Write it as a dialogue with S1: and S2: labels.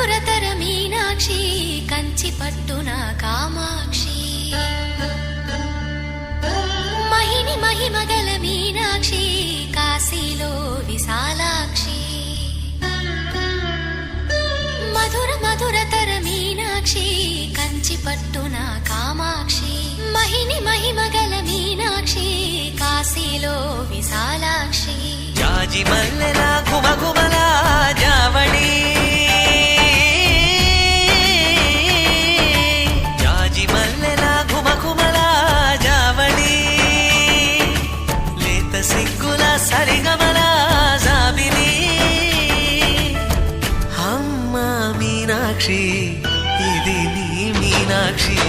S1: మధురతర మీనాక్షి కంచి పట్టున కామాక్షి మహిని మహిమగల మీనాక్షి కాశీలో విశాలాక్షి మధుర మధురతర మీనాక్షి కంచి పట్టున కామాక్షి మహిని మహిమగల మీనాక్షి కాశీలో విశాలాక్షి
S2: జాజి మల్లెల గుమగుమల జావళి జాజి మల్లెల గుమగుమల జావళి లేత సిగ్గుల సరిగమల జాబిలి అమ్మ మీనాక్షి ఇది నీ మీనాక్షి